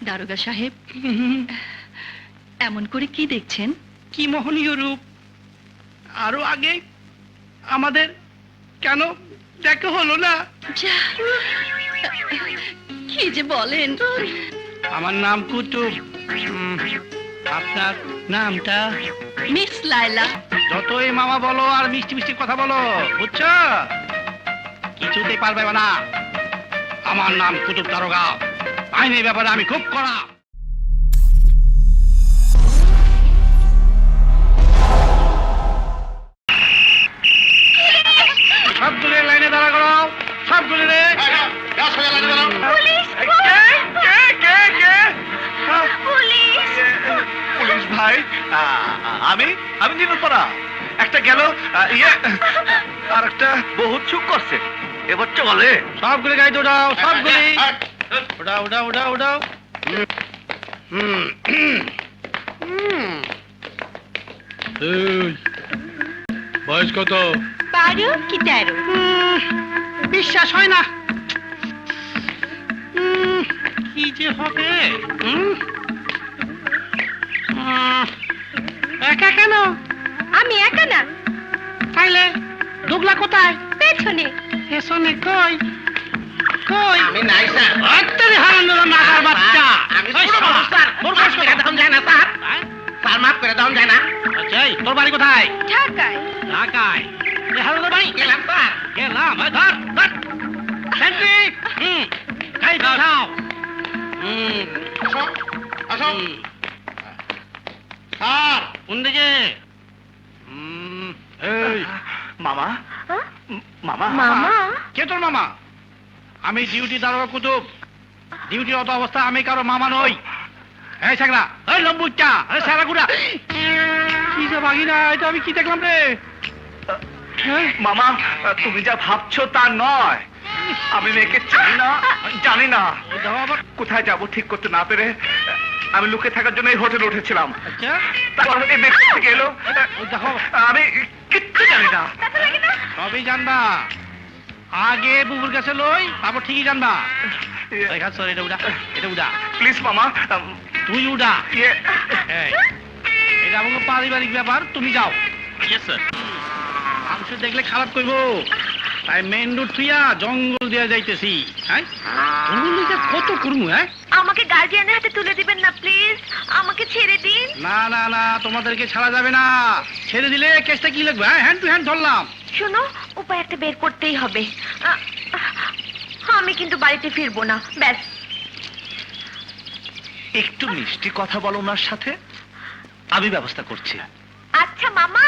দারোগা সাহেব, এমন করে কি দেখছেন? কি মোহনীয় রূপ! আরো আগে আমাদের কেন দেখা হলো না? যা, কি যে বলেন! আমার নাম কুতুব। আপনার নামটা? মিস লায়লা। যতই মামা বলো আর মিষ্টি মিষ্টি কথা বলো, বুঝছো, কিছুতেই পারবে না। আমার নাম কুতুব দারোগা। আইনের ব্যাপারে আমি খুব কড়া। সবগুলি লাইনে দাঁড়া করো, সবগুলি রে। পুলিশ ভাই, আমি আমি নীলুপরা। একটা গেল, আর একটা বহুত চুপ করছে। এবার চলে। সবগুলি গাড়িতে উঠাও, সবগুলি উঠাও উঠাও উঠাও উঠাও। বয়স কত? 12 কি 13? বিশ্বাস হয় না। কি যে হবে? একা কেন? আমি একা না, তাইলে দুগলা কোথায়? পেছনে। পেছনে কই? কই? আমি নাই স্যার। আত্তারে হারানোর নাগার বাচ্চা। আমি পুরো মানুষ স্যার। তোর মাফ করে দেওয়া যায় না স্যার। স্যার মাফ করে দেওয়া যায় না। আচ্ছা, তোর বাড়ি কোথায়? ঢাকায়। ঢাকায়। হারানোর বাড়ি? গেলাম স্যার। গেলাম। ধর ধর। সেন্ট্রি। গাড়ি পাঠাও। আসো, আসো। স্যার, কোন দিকে? এই মামা, মামা, মামা? কে তোর মামা? আমি ডিউটি দারোগা কুতুব। ডিউটিরত অবস্থা আমি কারো মামা নই। এই ছাগলা, এই লম্বুচ্চা, এই সারাগুড়া। কি যে ভাগিনা, এটা আমি কি দেখলাম রে? মামা, তুমি যা ভাবছো তা নয়। আমি মেয়েকে চিনি না, জানি না। কোথায় যাব ঠিক করতে না পেরে আমি লুকে থাকার জন্য এই হোটেলে উঠেছিলাম। আচ্ছা, তারপর এই মেয়ে থেকে এলো, দেখো, আমি কিচ্ছু জানি না। সবই জানবা। আগে বুবুর কাছে লই, তারপর ঠিকই জানবা। এই হাত সর, এটা উড়া, এটা উড়া। প্লিজ মামা, তুই উড়া। এই, এটা আমাকে পারিবারিক ব্যাপার, তুমি যাও। মানুষ দেখলে খারাপ করবো, তাই মেন রোড থুইয়া জঙ্গল দিয়া যাইতেছি। হ্যাঁ, জঙ্গল দিকে কত করবো? হ্যাঁ, আমাকে গার্জিয়ানের হাতে তুলে দিবেন না প্লিজ, আমাকে ছেড়ে দিন। না না না, তোমাদেরকে ছাড়া যাবে না। ছেড়ে দিলে কেসটা কি লাগবে? হ্যাঁ, হ্যান্ড টু হ্যান্ড ধরলাম। শোনো, উপায় একটা বের করতেই হবে। আমি কিন্তু বাড়িতে ফিরবো না, ব্যাস। একটু মিষ্টি কথা বলো ওনার সাথে, আমি ব্যবস্থা করছি। আচ্ছা মামা,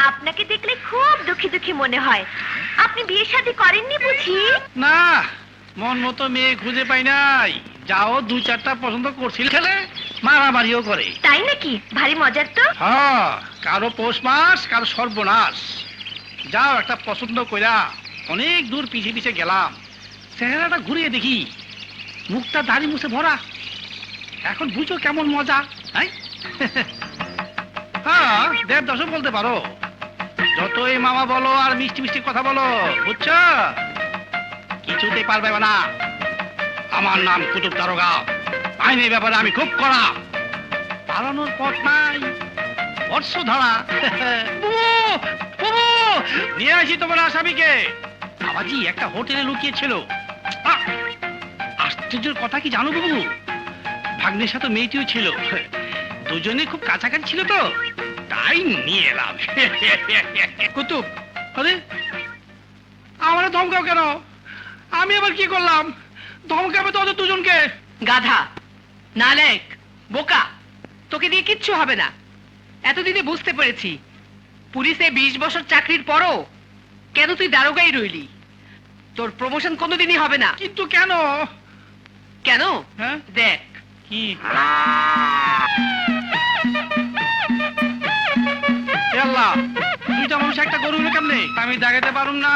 আপনাকে দেখলে খুব দুঃখী দুঃখী মনে হয়। আপনি বিয়ে শাদী করেননি বুঝি? না, মন মতো মেয়ে খুঁজে পাই নাই। যাও, দু চারটা পছন্দ করছিল, খেলে মারামারিও করে। তাই নাকি? ভারী মজার তো। হ্যাঁ, কারো পৌষ মাস, কারো সর্বনাশ। যাও, একটা পছন্দ কইরা অনেক দূর পিছে পিছে গেলাম। চেহারাটা ঘুরিয়ে দেখি, মুখটা দাড়ি মুছে ভরা। এখন বুঝো কেমন মজা? হ্যাঁ, হ্যাঁ, দেব দশক বলতে পারো। যতই মামা বলো আর মিষ্টি মিষ্টি কথা বলো, বুঝছো, কিছুতেই পারবে না। আমার নাম কুতুব দারোগা। আইনের ব্যাপারে আমি খুব কড়া। পালানোর পথ নাই, বর্ষ ধরা। নিয়ে আসি তোমার আসামিকে। বাবাজি একটা হোটেলে লুকিয়েছিল। আশ্চর্যের কথা কি জানো বাবু, ভাগ্নের সাথে মেয়েটিও ছিল। দুজনে খুব কাছাকাছি ছিল তো, তাই নিয়ে এলাম। কুতুব, আরে আমার ধমকাও কেন? আমি আবার কি করলাম? ধমকাবে তো ওদের দুজনকে। গাধা, নালায়েক, বোকা, তোকে দিয়ে কিচ্ছু হবে না। এতদিনে বুঝতে পেরেছি পুলিশে 20 বছর চাকরির পরও কেন তুই দারোগাই রইলি। তোর প্রমোশন কোনোদিনই হবে না। কিন্তু কেন? কেন? হ্যাঁ, দেখ কি আল্লাহ, দুইটা মানুষ একটা গরু হলো কেমনে? আমি দেখাতে পারুম না।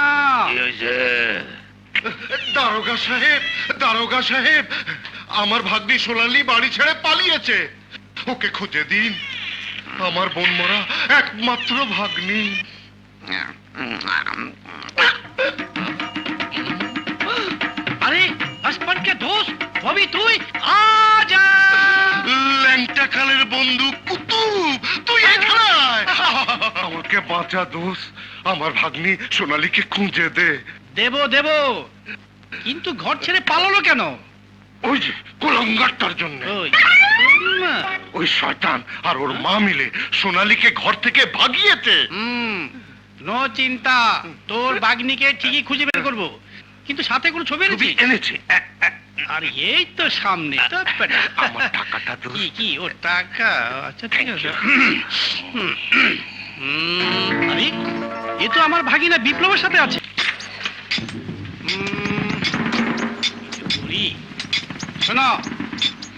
দারোগা সাহেব, দারোগা সাহেব, আমার ভাগ্নি সোনালি বাড়ি ছেড়ে পালিয়েছে। ওকে খুঁজে দিন, আমার বোন মরা একমাত্র ভাগ্নি। আরে আসমান কে দোস্ত, হবি তুই? আজা রাখালের বন্ধু কুতুব, তুই এখানে আয়। আমাকে বাঁচা দোষ, আমার ভাগ্নি সোনালীকে খুঁজে দে। দেব দেব, কিন্তু ঘর ছেড়ে পালালো কেন? ওই যে কুলঙ্গারটার জন্য। ওই ওই শয়তান আর ওর মা মিলে সোনালীকে ঘর থেকে ভাগিয়েছে। নো চিন্তা, তোর বাগনিকে ঠিকই খুঁজে বের করবো, কিন্তু সাথে কোনো ছবি ছবি এনেছিস? এনেছে। আর এই তো সামনে। আমার টাকাটা দোষ। কি কি ওর টাকা? আচ্ছা ঠিক আছে। আরে এ তো আমার ভাগিনা বিপ্লবের সাথে আছে। বুড়ি, শোনো,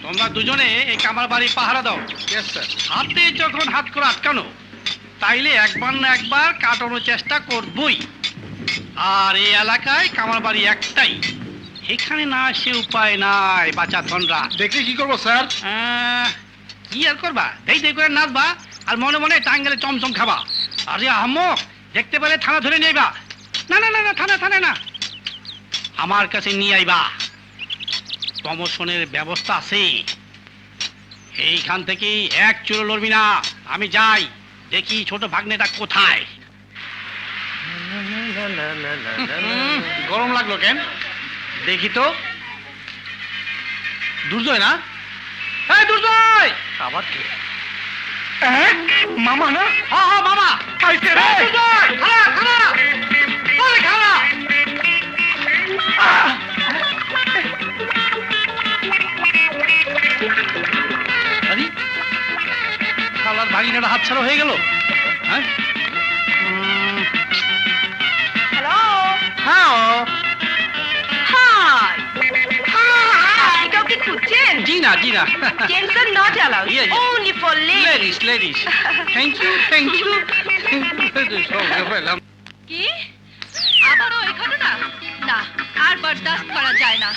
তোমরা দুজনে এই কামার বাড়ি পাহারা দাও। হাতে যখন হাত করে আটকানো, তাইলে একবার না একবার কাটানোর চেষ্টা করবই। আর এই এলাকায় কামার বাড়ি একটাই, এখানে না সে উপায় নাই। বাচ্চা ধনরা দেখলে কি করবো স্যার? কি আর করবা, দেই দেই করে নাচবা আর মনে মনে টাঙ্গেলে চমচম খাবা। আরে আহম্মক, দেখতে পেলে থানা ধরে নিয়েবা। না না না না, থানা না, আমার কাছে নিয়ে আইবা। প্রমোশনের ব্যবস্থা আছে। এইখান থেকে এক চুলো লড়বি না। আমি যাই, দেখি ছোট ভাগ্নেটা কোথায়। গরম লাগলো কেন? দেখি তো। দুর্জয় না? এই দুর্জয়! আবার কে? মামা না? হ্যাঁ হ্যাঁ মামা। আইছে রে। এই দুর্জয়, খাড়া খাড়া, ওরে খাড়া। আরে শালার ভাগিনাটা হাতছাড়া হয়ে গেল। হ্যাঁ হ্যালো, হ্যাঁ হাই আপনি কাউকে খুঁজছেন? জি না জি না। Gents are not allowed, Yeah, yeah. only for ladies. Ladies thank you thank you. কি আবারও এই ঘটনা? না, আর বরদাস্ত করা যায় না।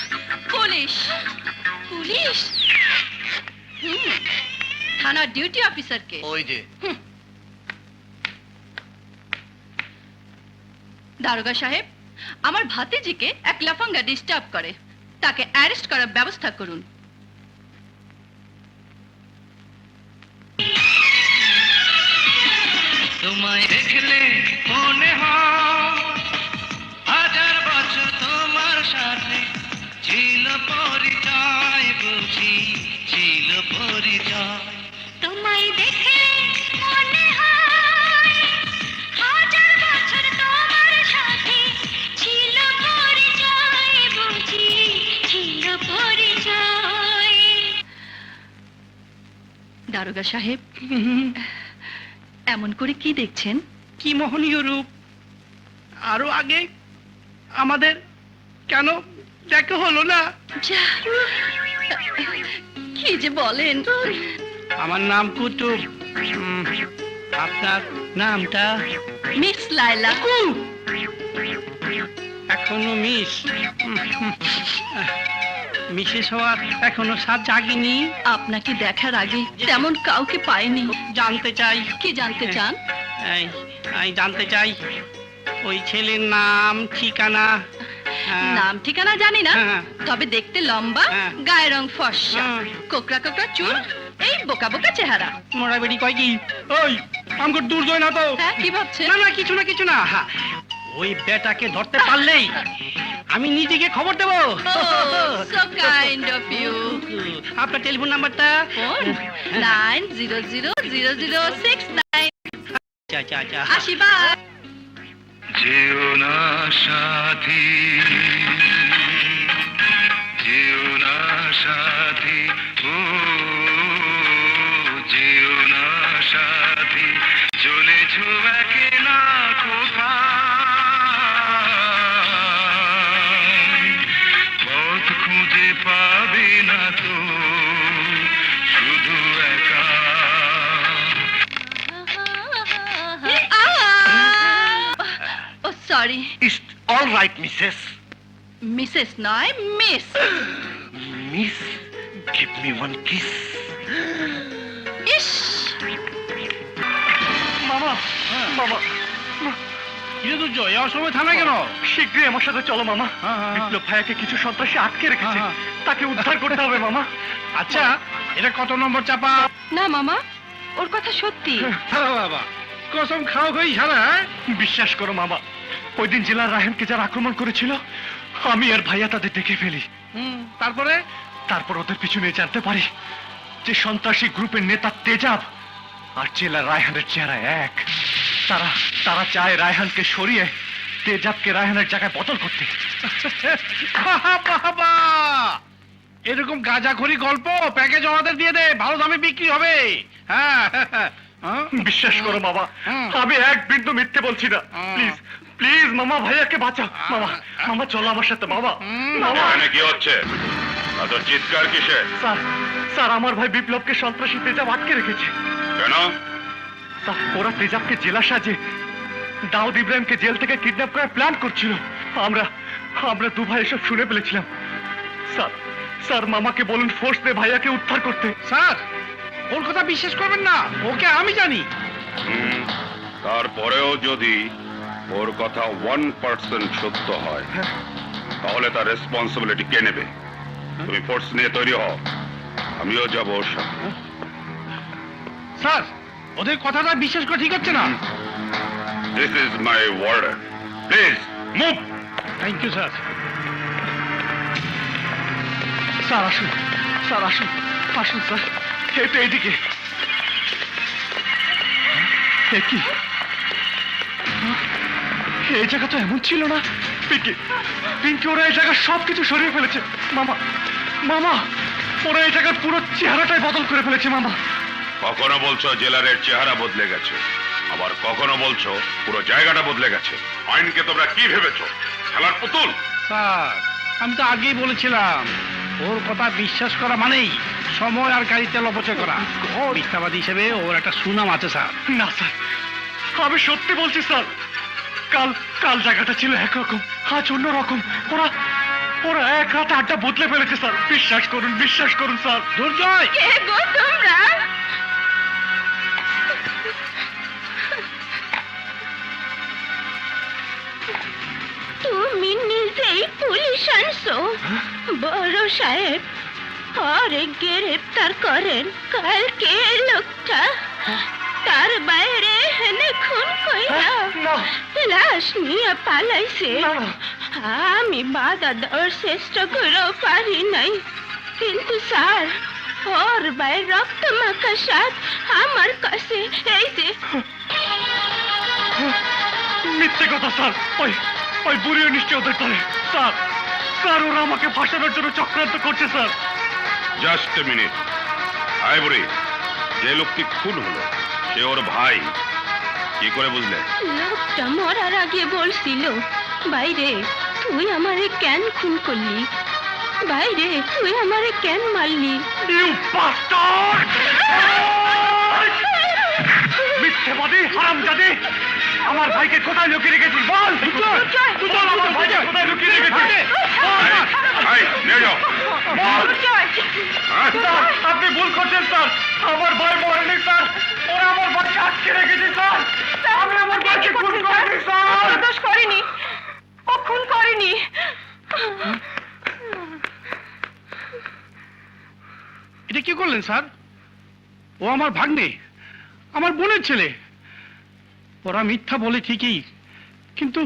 পুলিশ পুলিশ থানার ডিউটি অফিসারকে ওই যে দারোগা সাহেব, আমার ভাতিজিকে এক লাফাঙ্গা ডিস্টার্ব করে, তাকে অ্যারেস্ট করার ব্যবস্থা করুন। তোমায় দেখলে মনে হয় হাজার বছর তোমার সাথে ছিল পরিচয়, বুঝি ছিল পরিচয়। তোমায় দেখে মনে হয় হাজার বছর তোমার সাথে ছিল পরিচয়, বুঝি ছিল পরিচয়। দারোগা সাহেব, এমন করে কি দেখছেন? কি মোহনীয় রূপ! আরো আগে আমাদের কেন দেখা হলো না? যা, কি যে বলেন! আমার নাম কুতুব। আপনার নামটা? মিস লায়লা। এখনো মিস? মিসেস হওয়ার এখনো স্বাদ জাগেনি? আপনাকে দেখার আগে তেমন কাউকে পাইনি। জানতে চাই। কি জানতে চান? আমি জানতে চাই ওই ছেলের নাম, ঠিকানা। নাম ঠিকানা জানি না, হ্যাঁ। তবে দেখতে লম্বা, হ্যাঁ। গায়ের রং ফর্সা, হ্যাঁ। কোকড়া কোকড়া চুল, এই বোকা বোকা চেহারা। মোড়া বেড়ি কয় কি? ওই আমাকে দুর্জয় না তো? হ্যাঁ, কি ভাবছেন? না না, কিছু না কিছু না। ওই বেটাকে ধরতে পারলেই আমি নিজেকে খবর দেবো। So kind of you. আপনার টেলিফোন নাম্বারটা? ফোন 90000069। আচ্ছা আচ্ছা আচ্ছা। আসি, বাই। যেও না সাথী, যেও না সাথী, ও যেও না সাথী, চলেছ একলা কোথায়, পথ খুঁজে পাবে না তো, শুধু একা। Oh sorry, it's all right Mrs. Mrs নয়, miss. Miss, give me one kiss. ইস, মামা মামা, কিরে দুর্জয়, এই অসময় থানায় কেন? শীঘ্রই আমার সাথে চলো মামা। হ্যাঁ, হ্যাঁ, হ্যাঁ। বিপ্লব ভাইয়াকে কিছু সন্ত্রাসী আটকে রেখেছে, হ্যাঁ, হ্যাঁ। তাকে উদ্ধার করতে হবে মামা। আচ্ছা এটা কত নম্বর চাপা? না মামা, ওর কথা সত্যি। বাবা, কসম খাও হই সারা। বিশ্বাস করো মামা, ওই দিন জেলার রায়হানকে যারা আক্রমণ করেছিল, আমি আর ভাইয়া তাদের দেখে ফেলি। তারপরে? তারপর ওদের পিছনে জানতে পারি যে সন্ত্রাসী গ্রুপের নেতা তেজাব আর জেলার রায়হানের চেহারা এক। তারা তারা চায় রায়হানকে সরিয়ে তেজাবকে রায়হানের জায়গায় বদল করতে। বাবা, এরকম গাঁজাখড়ি গল্প প্যাকেজ আমাদের দিয়ে দে, ভালো দামে বিক্রি হবে। হ্যাঁ, বিশ্বাস করো মামা, আমি এক বিন্দু মিথ্যে বলছি না। প্লিজ প্লিজ মামা, ভাইয়াকে বাঁচাও। মামা মামা চলো আমার সাথে। মামা মামা। এখানে কি হচ্ছে? এত চিৎকার কিসে? স্যার স্যার, আমার ভাই বিপ্লবকে সন্ত্রাসী তেজাব আটকে রেখেছে। কেন? স্যার, ওরা তেজাবকে জেলা সাজে দাউদ ইব্রাহিমকে জেল থেকে কিডন্যাপ করার প্ল্যান করছিল। আমরা আমরা দু ভাই এসব শুনে ফেলেছিলাম। স্যার স্যার, মামাকে বলুন ফোর্স দিয়ে ভাইয়াকে উদ্ধার করতে। স্যার, ওর কথা বিশ্বাস করবেন না, ওকে আমি জানি। তারপরেও যদি ওর কথা 1% সত্য হয়, তাহলে তার রেসপন্সিবিলিটি কে নেবে? তুমি ফোর্স নিয়ে তৈরি হও, আমিও যাবো ওর সাথে। স্যার, ওদের কথাটা বিশ্বাস করা ঠিক হচ্ছে না। This is my order, please move. Thank you sir. Sir আসুন, স্যার আসুন, আসুন স্যার, এটা এইদিকে। এ কি? এই জায়গা তো এমন ছিল না। পিঙ্কি পিঙ্কি, ওরা এই জায়গার সবকিছু সরিয়ে ফেলেছে। মামা মামা, ওরা এই জায়গার পুরো চেহারাটাই বদল করে ফেলেছে। মামা, কখনো বলছো জেলারের চেহারা বদলে গেছে, আবার কখনো বলছো পুরো জায়গাটা বদলে গেছে। আইনকে তোমরা কি ভেবেছো? খেলার পুতুল? স্যার, আমি তো আগেই বলেছিলাম, ওর কথা বিশ্বাস করা মানেই সময় আর গাড়ি তেল অপচয় করা। মিথ্যাবাদী হিসেবে ওর একটা সুনাম আছে স্যার। না স্যার, আমি সত্যি বলছি স্যার। কাল কাল জায়গাটা ছিল একরকম, আজ অন্য রকম। ওরা ওরা এক রাতে আড্ডা বদলে ফেলেছে স্যার। বিশ্বাস করুন স্যার। দুর্জয়, কে গো তোমরা? তুমি নিজেই পুলিশ আনছো? বড় সাহেব আরে গ্রেপ্তার করেন কালকে লোকটা, তার বাইরে হেনে খুন কইরা লাশ নিয়ে পালাইছে। আমি বাধা দেওয়ার চেষ্টা করেও পারি নাই, কিন্তু স্যার ওর ভাই রক্ত মাখা সাথ আমার কাছে এই যে। মিথ্যে কথা স্যার, ওই ওই বুড়িও নিশ্চয় ওদের করে। স্যার স্যার, ওরা আমাকে ফাঁসানোর জন্য চক্রান্ত করছে স্যার। Just a minute. আয় বুড়ি, যে লোকটি খুন হলো সে ওর ভাই, কি করে বুঝলে? লোকটা মরার আগে বলছিল, বাইরে তুই আমারে কেন খুন করলি, বাইরে তুই আমারে কেন মারলি। You bastard! মিথ্যেবাদী, হারামজাদী! আমার ভাইকে কোথায় লুকিয়ে রেখেছিস বল? তুই বল, আমার ভাইকে কোথায় লুকিয়ে রেখেছিস? আয়, নিয়ে যাও। বল! হ্যাঁ? স্যার, আপনি ভুল করছেন স্যার। আমার ভাই মরেনি স্যার, ওরা আমার ভাইকে আটকে রেখেছে স্যার। আমি আমার ভাইকে খুন করিনি স্যার। দোষ করেনি, ও খুন করেনি। এটা কি করলেন স্যার? ও আমার ভাগ্নে, আমার বোনের ছেলে। ওরা মিথ্যা বলে ঠিকই, কিন্তু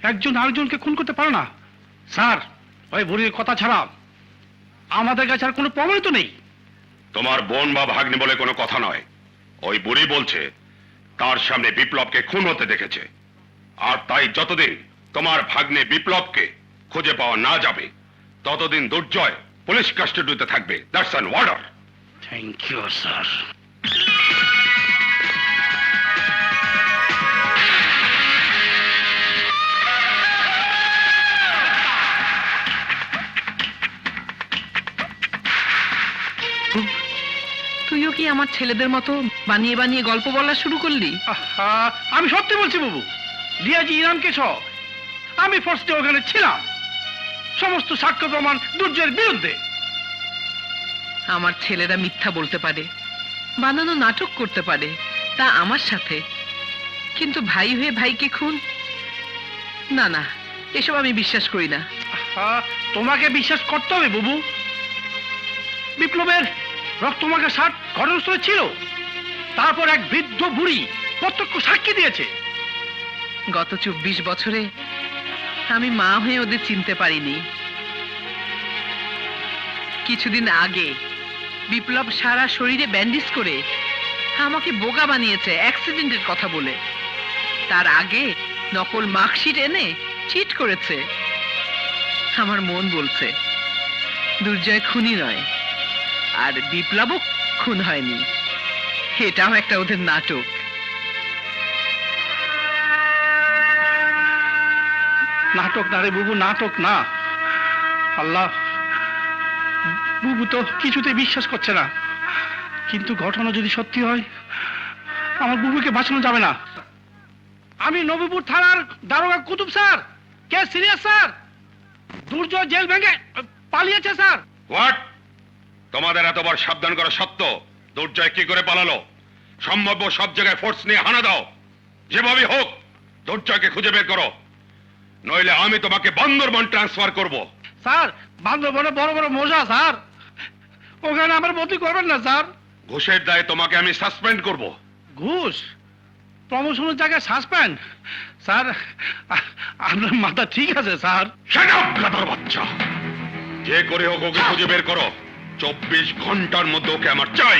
একজন আরেকজনকে খুন করতে পারে না। স্যার, ওই বুড়ির কথা ছাড়া আমাদের কাছে আর কোনো প্রমাণ তো নেই। তোমার বোন বা ভাগ্নে বলে কোনো কথা নয়। ওই বুড়ি বলছে তার সামনে বিপ্লবকে খুন হতে দেখেছে, আর তাই যতদিন তোমার ভাগ্নে বিপ্লবকে খুঁজে পাওয়া না যাবে ততদিন দুর্জয় পুলিশ কাস্টডিতে থাকবে। That's an order. Thank you sir. তুইও কি আমার ছেলেদের মতো বানিয়ে বানিয়ে গল্প বলা শুরু করলি? আহা, আমি সত্যি বলছি বাবু, রিয়াজি ইরানকে সব আমি ফার্স্টে ওখানে ছিলাম, সমস্ত সাক্ষ্য প্রমাণ দুর্জয়ের বিরুদ্ধে। আমার ছেলেরা মিথ্যা বলতে পারে, বানানো নাটক করতে পারে, তা আমার সাথে, কিন্তু ভাই হয়ে ভাইকে খুন? না না, এসব আমি বিশ্বাস করি না। আহা, তোমাকে বিশ্বাস করতে হবে বাবু। বিপ্লবের রক্তমাখা শার্ট ঘটনাস্থলে ছিল। তারপর এক বৃদ্ধ বুড়ি প্রত্যক্ষ সাক্ষী দিয়েছে। গত 24 বছরে আমি মা হয়ে ওদের চিনতে পারিনি। কিছুদিন আগে বিপ্লব সারা শরীরে ব্যান্ডেজ করে আমাকে বোকা বানিয়েছে অ্যাক্সিডেন্টের কথা বলে। তার আগে নকল মার্কশিট এনে চিট করেছে। আমার মন বলছে দুর্জয় খুনি নয়, আর বিপ্লবও খুন হয়নি। এটাও একটা ওদের নাটক। নাটক না রে বুবু, নাটক না। আল্লাহ, বুবু তো কিছুতে বিশ্বাস করছে না, কিন্তু ঘটনা যদি সত্যি হয় আমার বুবুকে বাঁচানো যাবে না। আমি নবীপুর থানার দারোগা কুতুব স্যার। কে সিরিয়াস স্যার? দুর্জয় জেল ভেঙে পালিয়েছে স্যার। হোয়াট? তোমাদের এতবার সাবধান করা সত্ত্বেও দুর্জয় কি করে পালালো? সম্ভাব্য সব জায়গায় ফোর্স নিয়ে হানা দাও। যেভাবে হোক দুর্জয়কে খুঁজে বের করো, নইলে আমি তোমাকে বান্দরবান ট্রান্সফার করব। স্যার, বান্দরবনে বড় বড় মজা স্যার, ওখানে আমার বদলি করবেন না স্যার। ঘুষের দায়ে তোমাকে আমি সাসপেন্ড করব। ঘুষ? প্রমোশনের জায়গায় সাসপেন্ড? স্যার, আপনার মাথা ঠিক আছে স্যার? শাট আপ গাধার বাচ্চা! যে করে হোক ওকে খুঁজে বের করো। 24 ঘন্টার মধ্যে ওকে আমার চাই।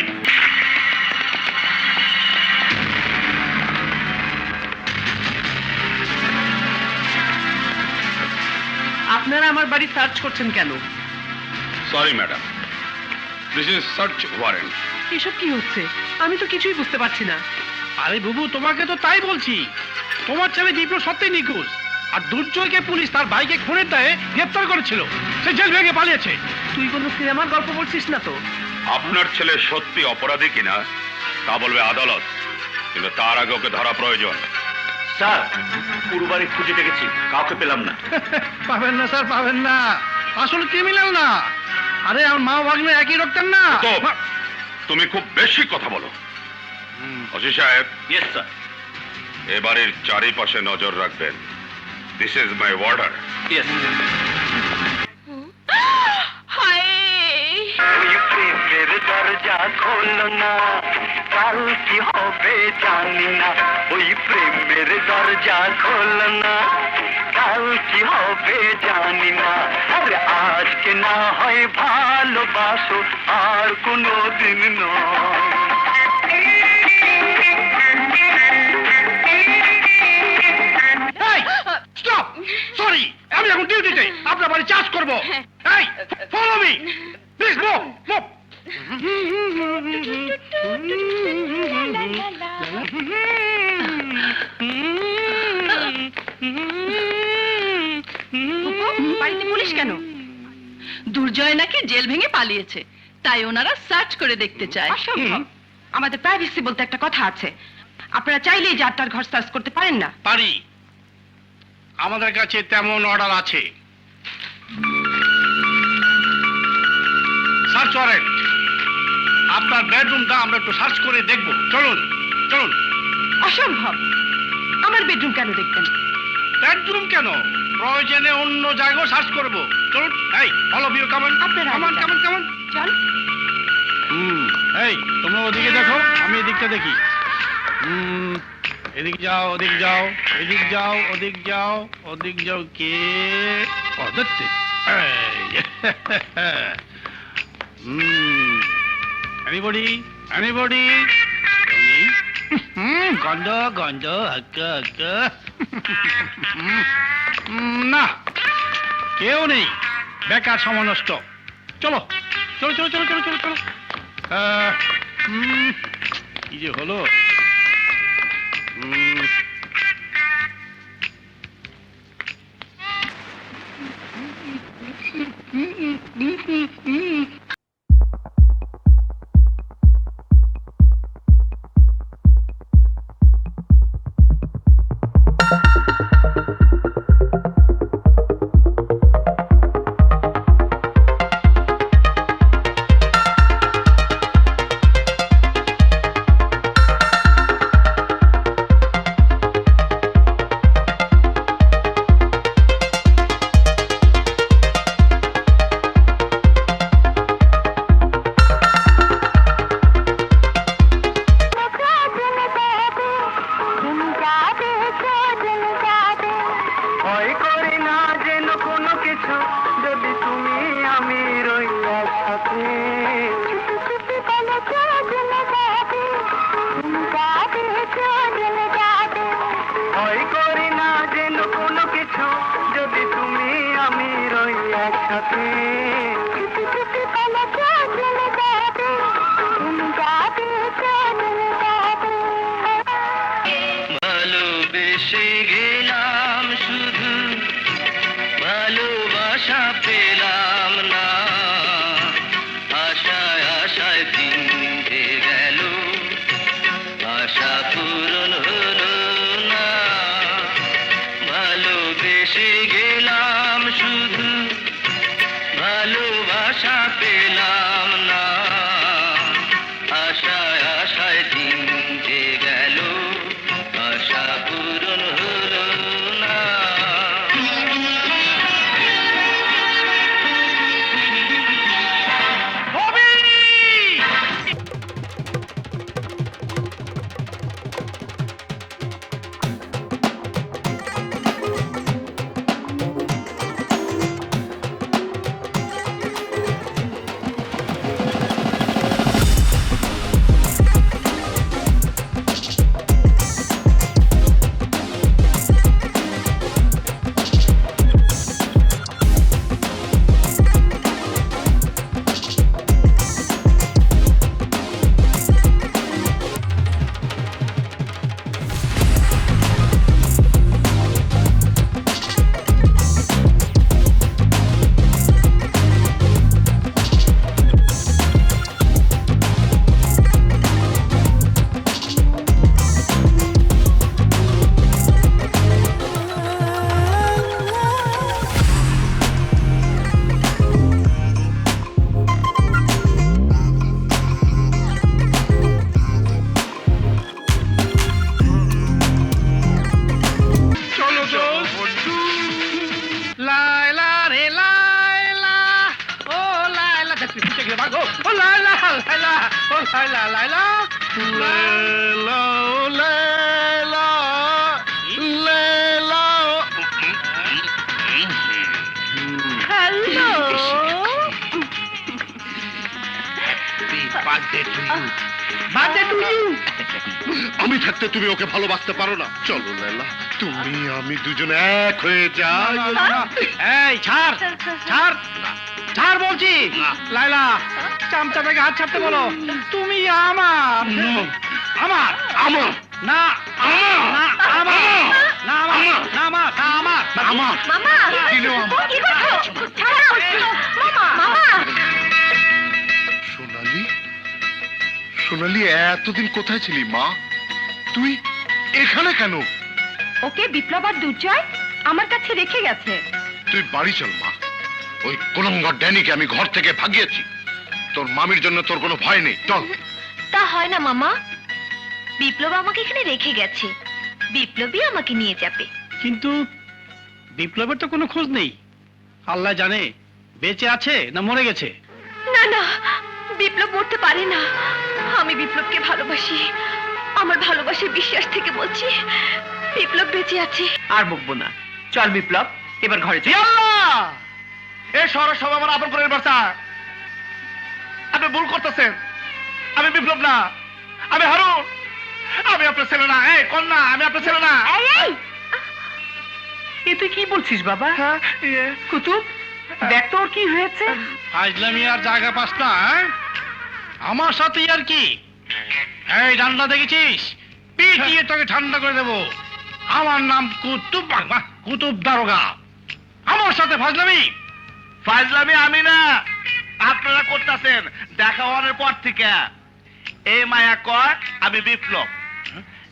আপনারা আমার বাড়ি সার্চ করছেন কেন? Sorry madam, this is search warrant. এসব কি হচ্ছে? আমি তো কিছুই বুঝতে পারছি না। আরে বুবু, তোমাকে তো তাই বলছি। তোমার ছেলে বিপ্লব সত্যি নিখোঁজ, আর দুর্জয়কে পুলিশ তার বাইকে খুনের দায়ে গ্রেপ্তার করেছিল। সে জেল ভেঙে পালিয়েছে। তুই কোনো সিনেমার গল্প বলছিস না তো? আপনার ছেলে সত্যি অপরাধী কিনা তা বলবে আদালত, কিন্তু তার আগে ওকে ধরা প্রয়োজন। স্যার, পুরো বাড়ি খুঁজে দেখেছি, কাউকে পেলাম না। পাবেন না স্যার, পাবেন না। আসলে ক্রিমিনাল না। আরে আমার মা ভাগ্নে একই রক্তের না। তো, তুমি খুব বেশি কথা বলো। অজি সাহেব, ইয়েস স্যার। এবারের চারিপাশে নজর রাখবেন। This is my order. Yes. হায়, ওই প্রেমের দরজা খোলো না, কাল কি হবে জানি না। ওই প্রেমের দরজা খোলো না, কাল কি হবে জানি না। আরে আজকে না হয় ভালোবাসো, আর কোনো দিন নয়। স্টপ! সরি, আমি এখন ডিউটিতে। আপনার বাড়ি চার্জ করবো। এই, follow me please. Move move. বাড়িতে পুলিশ কেন? দুর্জয় নাকি জেল ভেঙে পালিয়েছে, তাই ওনারা সার্চ করে দেখতে চায়। আমাদের প্রাইভেসি বলতে একটা কথা আছে। আপনারা চাইলেই যারটার ঘর সার্চ করতে পারেন না। পারি, আমাদের কাছে তেমন অর্ডার আছে। Search warrant. আপনার বেডরুমটা আমরা একটু সার্চ করে দেখব। চলুন চলুন। অসম্ভব। আমার বেডরুম কেন দেখবেন? বেডরুম কেন, প্রয়োজনে অন্য জায়গাও সার্চ করব। চলুন। এই, ফলো মি। কামান আপনারা কামান কামান কামান। চল। এই, তোমরা ওদিকে দেখো, আমি এদিকটা দেখি। এদিক যাও, ওদিক যাও, এদিক যাও, ওদিক যাও, ওদিক যাও। কে? ও, দেখতে। এনিবডি? এনিবডি? গন্ধ গন্ধ, হাক্কা হাক্কা। না, কেউ নেই। বেকার সময় নষ্ট। চলো চলো চলো চলো চলো চলো চলো। কি যে হলো। চাকরি গেলে ভাগো। ও লাইলা লাইলা, ও লাইলা লাইলা। লেলা ও লেলা, লেলা ও- হ্যালো বার্থডে টু ইউ। আমি থাকতে তুমি ওকে ভালোবাসতে পারো না? চলো লেলা, তুমি আমি দুজনে এক হয়ে যাই। এই ছাড় ছাড় ছাড় বলছি। লাইলা চামচা থেকে হাত ছাড়তে বলো। তুমি আমার আমার আমার না আমার না আমার না আমার না আমার না আমার আমার মামা দিলেও আমার। কি করছো ছাড়াও মামা মামা সোনালি, সোনালি এতদিন কোথায় ছিলি মা? তুই এখানে কেন? ওকে বিপ্লব আর দুর্জয় আমার কাছে রেখে গেছে। তুই বাড়ি চল মা। ওই কলঙ্গার ড্যানিকে আমি ঘর থেকে ভাগিয়েছি। তোর মামির জন্য তোর কোনো ভয় নেই, চল। তা হয় না মামা, বিপ্লব আমাকে এখানে রেখে গেছে, বিপ্লবী আমাকে নিয়ে যাবে। কিন্তু বিপ্লবের তো কোনো খোঁজ নেই। আল্লাহ জানে বেঁচে আছে না মরে গেছে। না না, বিপ্লব মরতে পারে না। আমি বিপ্লবকে ভালোবাসি, আমার ভালোবাসার বিশ্বাস থেকে বলছি বিপ্লব বেঁচে আছে। আর বকবো না, চল বিপ্লব এবার ঘরে চল। এই শহরের সব আমার আপন করে বাসা। আপনি ভুল করতেছেন। আমি বিপ্লব না, আমি হারুন। আমি আপনার ছেলে না। এই কন্যা, আমি আপনার ছেলে না। এ তুই কি বলছিস বাবা? হ্যাঁ, কুতুব দেখ তোর কি হয়েছে। আজলামি আর জায়গা পাস না, হ্যাঁ? আমার সাথে আর কি? এই ডান্ডা দেখেছিস? পিটিয়ে তোকে ঠান্ডা করে দেবো। আমার নাম কুতুব বাবা, কুতুব দারোগা। আমার সাথে ফাজলামি? ফাজলামি আমি না, আপনারা করতেছেন দেখা হওয়ার পর থেকে। এই মায়া কয় আমি বিপ্লব,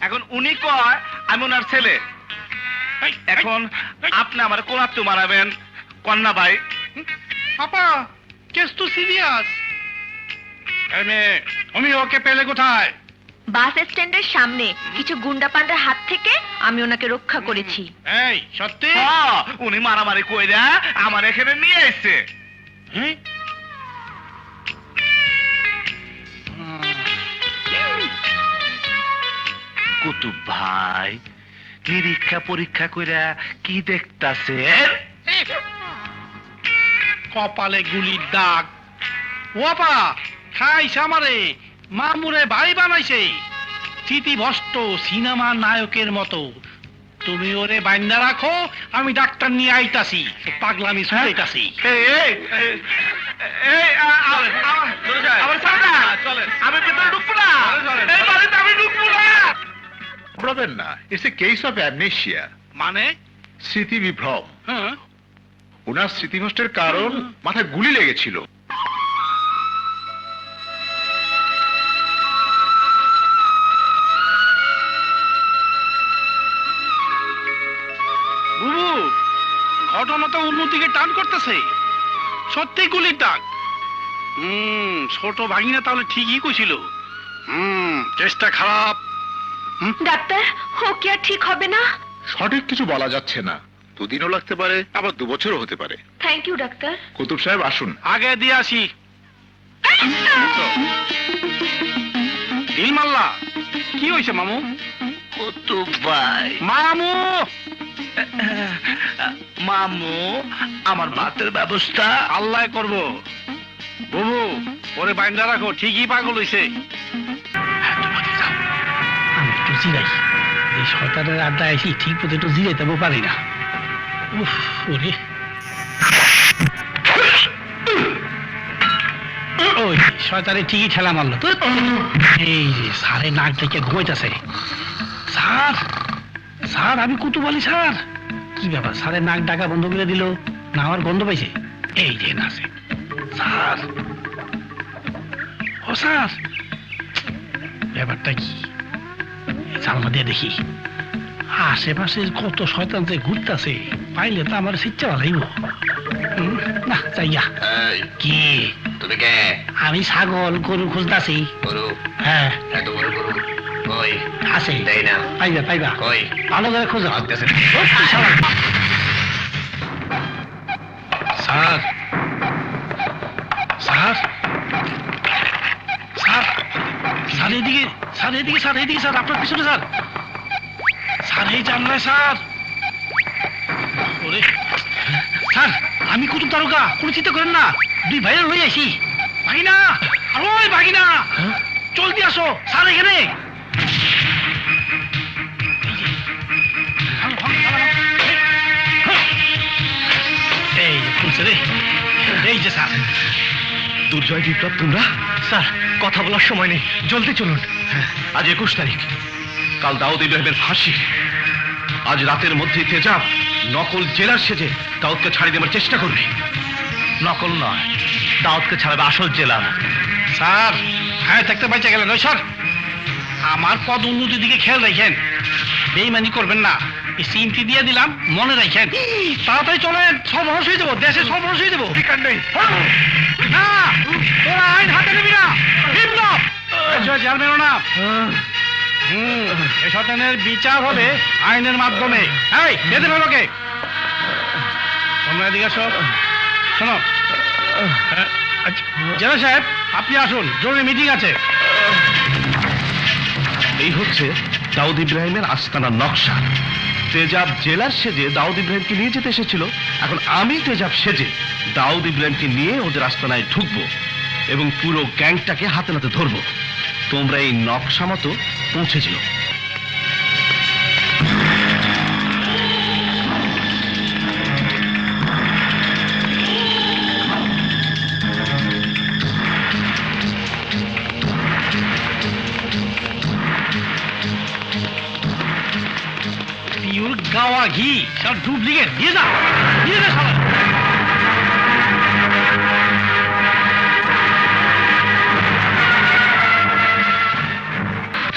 এখন উনি কয় আমি ওনার ছেলে। এখন আপনি আমার কোন আত্মীয় মানাবেন কন্যা ভাই? আপা, কেস তো সিরিয়াস। এই মেয়ে, তুমি ওকে পেলে কোথায়? বাস স্ট্যান্ডের সামনে কিছু গুন্ডা পান্ডার হাত থেকে আমি ওনাকে রক্ষা করেছি। এই সত্যি? হ্যাঁ, উনি মারামারি কইরা আমার এখানে নিয়ে এসছে। হ্যাঁ? কুতুব ভাই, নিরীক্ষা পরীক্ষা কইরা কি দেখতাছেন? কপালে গুলির দাগ। ওপা খাইছে আমারে, মামুরে বাড়ি বানাইছে স্মৃতিভ্রষ্ট সিনেমা নায়কের মতো। তুমি ওরে বাইন্দা রাখো, আমি ডাক্তার নিয়ে আইতাছি। পাগলামি শুনাইতাছি। আমি ভেতরে ঢুকবো না, এই বাড়িতে আমি ঢুকবো না। ঘাবড়াবেন না, it's a case of amnesia, মানে? স্মৃতি বিভ্রম। হ্যাঁ, ওনার স্মৃতিভ্রষ্টের কারণ মাথায় গুলি লেগেছিল। বুবু, ঘটনা তো উন্নতিকে টান করতেছে। সত্যি গুলির দাগ। ছোট ভাগিনা তাহলে ঠিকই কইছিল। চেষ্টা খারাপ। ডাক্তার, ও কি আর ঠিক হবে না? সঠিক কিছু বলা যাচ্ছে না, দুদিনও লাগতে পারে, আবার 2 বছরও হতে পারে। Thank you doctor. কুতুব সাহেব আসুন। আগে দিয়ে আসি। দিল মাল্লা, কি হয়েছে মামু? কুতুব ভাই, মামু, মামু, আমার ভাতের ব্যবস্থা আল্লাহ করব। বুবু, ওরে বাইন্দা রাখো, ঠিকই পাগল হইছে। আমি একটু জিরাই। এই শয়তানের আড্ডা আইসি, ঠিক মতো একটু জিরাইতে পারি না। উফ, ওরে ওই শয়তানে ঠিকই ঠেলা মারলো। তো এই যে স্যারে নাক থেকে ঘুমাইতেছে। স্যার, স্যার, আমি কুতুব আলী স্যার। কি ব্যাপার, স্যারের নাক ডাকা বন্ধ করে দিল না? আমার গন্ধ পাইছে। এই যে নাচে। স্যার, ও স্যার, ব্যাপারটা কি? জানলা দিয়ে দেখি আশেপাশে কত শয়তান যে ঘুরতেছে। পাইলে তো আমার শিক্ষা ভালোইব না। চাইয়া কি? তুমি কে? আমি ছাগল গরু খুঁজতাছি। গরু? হ্যাঁ, এত বড় গরু কই? আছে। দেই না। পাইবা পাইবা। কই? ভালো করে খোঁজো। আসতেছে। স্যার, স্যার, স্যার এদিকে স্যার এদিকে স্যার এদিকে স্যার আপনার পিছনে স্যার স্যার এই জানলায় স্যার ওরে স্যার আমি কুতুব তারকা কোনো চিন্তা করেন না দুই ভাইয়ের লই আসি ভাগিনা আরে ওই ভাগিনা জলদি আসো স্যার এখানে এই যে খুলছে রে এই যে স্যার দুর্জয় বিপ্লব তোমরা স্যার কথা বলার সময় নেই জলদি চলুন আজ 21 তারিখ কাল দাউদ ইব্রাহিমের ফাঁসি আজ রাতের মধ্যেই তেজাব নকল জেলার সেজে দাউদকে ছাড়িয়ে দেওয়ার চেষ্টা করবে নকল নয় দাউদকে ছাড়াবে আসল জেলার স্যার হ্যাঁ থাকতে বাইচা গেলেন ওই স্যার আমার পদ উন্নতির দিকে খেয়াল রাখেন বেইমানি করবেন না এই সিমটি দিয়ে দিলাম মনে রাখেন তাড়াতাড়ি চলেন সর্বনাশ হয়ে যাবো দেশে সর্বনাশ হয়ে যাবো ঠিকার নেই না তোরা আইন হাতে নিবি না বিপ্লব জেল মেরো না এই শয়তানের বিচার হবে আইনের মাধ্যমে এই বেঁধে ফেলোকে তোমরা এদিকে আসো শোনো জেলা সাহেব আপনি আসুন জরুরি মিটিং আছে এই হচ্ছে দাউদ ইব্রাহিমের আস্তানার নকশা তেজাব জেলার সেজে দাউদ ইব্রাহিমকে নিয়ে যেতে এসেছিল এখন আমি তেজাব সেজে দাউদ ইব্রাহিমকে নিয়ে ওদের আস্তানায় ঢুকবো এবং পুরো গ্যাংটাকে হাতে নাতে ধরবো তোমরা এই নকশা মতো পৌঁছে যেও পিওর গাওয়া ঘি সব ডুপ্লিকেট দিয়ে যা সবাই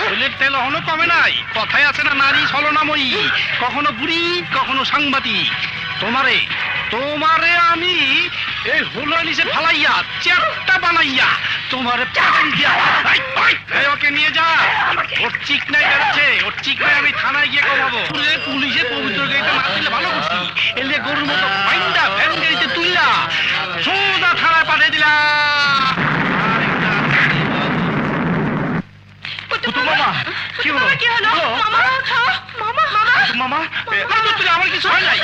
শরীরের তেল এখনো কমে নাই কথায় আছে না নারী ছলনাময়ী কখনো বুড়ি কখনো সাংবাদিক তোমারে তোমারে আমি এই হুলো নিচে ফালাইয়া চেপটা বানাইয়া তোমারে পাঠান দিয়া এই ওকে নিয়ে যা ওর চিকনাই বেড়েছে ওর চিকনাই আমি থানায় গিয়ে কমাবো পুলিশে পবিত্র গাড়িতে না দিলে ভালো করছি এলে গরুর মতো পাইন্ডা ভ্যান গাড়িতে তুইলা সোজা থানায় পাঠিয়ে দিলাম মামা কি হলো কি হলো মামা মামা মামা মামা আমার কিছু হয় নাই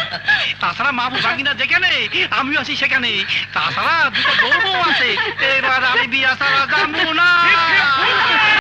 তাছাড়া মা বাগিনা যেখানে আমিও আছি সেখানে তাছাড়া দুটো বউ আছে এরা